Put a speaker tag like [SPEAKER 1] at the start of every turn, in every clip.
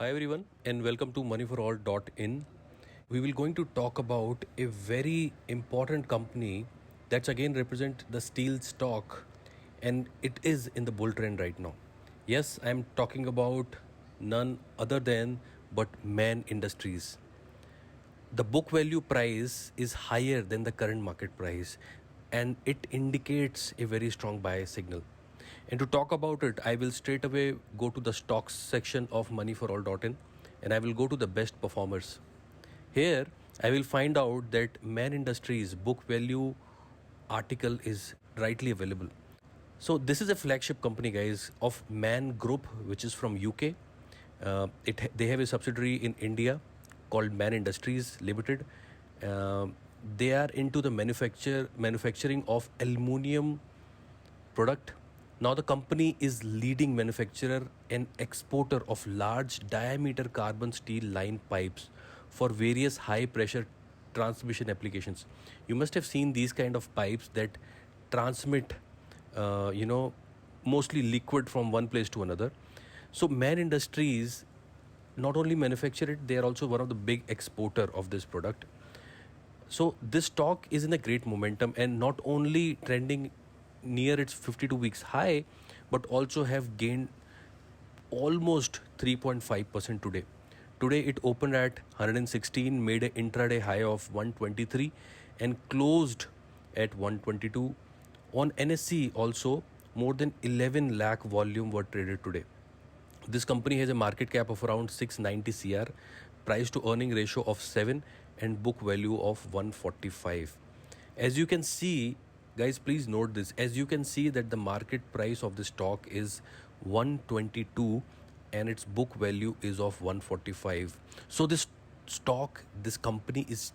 [SPEAKER 1] Hi everyone and welcome to moneyforall.in. We will going to talk about a very important company that's again represent the steel stock and it is in the bull trend right now. Yes, I am talking about none other than but Man Industries. The book value price is higher than the current market price and it indicates a very strong buy signal. And to talk about it, I will straight away go to the stocks section of moneyforall.in and I will go to the best performers. Here, I will find out that Man Industries book value article is rightly available. So this is a flagship company, guys, of Man Group, which is from UK. They have a subsidiary in India called Man Industries Limited. They are into the manufacturing of aluminium product. Now the company is leading manufacturer and exporter of large diameter carbon steel line pipes for various high pressure transmission applications. You must have seen these kind of pipes that transmit mostly liquid from one place to another. So Man Industries not only manufacture it, they are also one of the big exporter of this product. So this stock is in a great momentum and not only trending near its 52 weeks high, but also have gained almost 3.5% today. Today it opened at 116, made an intraday high of 123 and closed at 122. On NSE also, more than 11 lakh volume were traded today. This company has a market cap of around 690 CR, price to earning ratio of 7 and book value of 145. As you can see, guys, please note this. As you can see that the market price of the stock is 122 and its book value is of 145. So this stock, this company is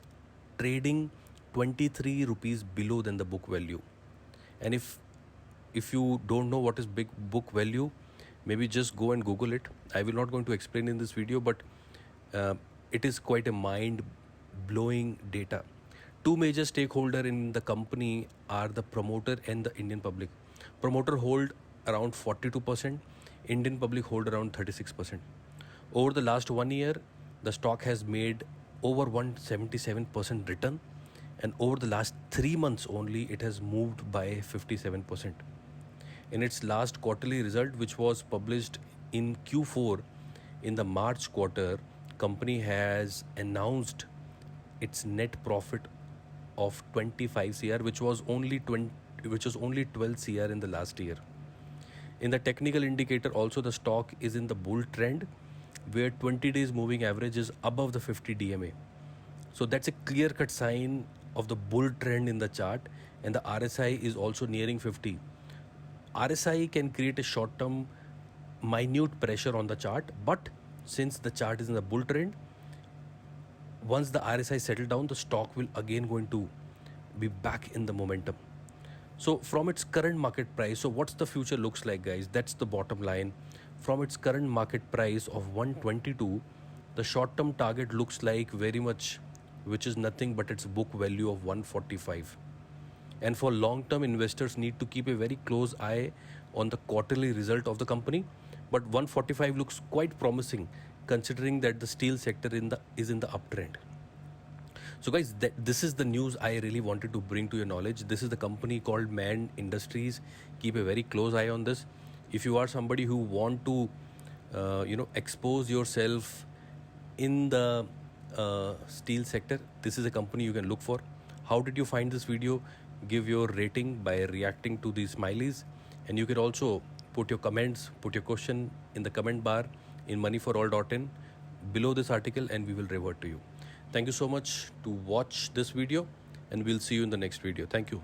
[SPEAKER 1] trading 23 rupees below than the book value. And if you don't know what is big book value, maybe just go and Google it. I will not going to explain in this video, but it is quite a mind-blowing data. Two major stakeholders in the company are the promoter and the Indian public. Promoter hold around 42%, Indian public hold around 36%. Over the last 1 year, the stock has made over 177% return, and over the last 3 months only, it has moved by 57%. In its last quarterly result, which was published in Q4 in the March quarter, company has announced its net profit of 25 CR, which was only 12 CR in the last year. In the technical indicator, also the stock is in the bull trend, where 20 days moving average is above the 50 DMA. So that's a clear-cut sign of the bull trend in the chart, and the RSI is also nearing 50. RSI can create a short-term minute pressure on the chart, but since the chart is in the bull trend, once the RSI settle down, the stock will again going to be back in the momentum. So from its current market price, so what's the future looks like, guys? That's the bottom line. From its current market price of 122, the short-term target looks like very much, which is nothing but its book value of 145. And for long-term investors need to keep a very close eye on the quarterly result of the company. But 145 looks quite promising considering that the steel sector is in the uptrend. So guys, this is the news I really wanted to bring to your knowledge. This is the company called Man Industries. Keep a very close eye on this. If you are somebody who want to expose yourself in the steel sector, this is a company you can look for. How did you find this video? Give your rating by reacting to these smileys, and you can also put your comments, put your question in the comment bar in moneyforall.in below this article, and we will revert to you. Thank you so much to watch this video, and we'll see you in the next video. Thank you.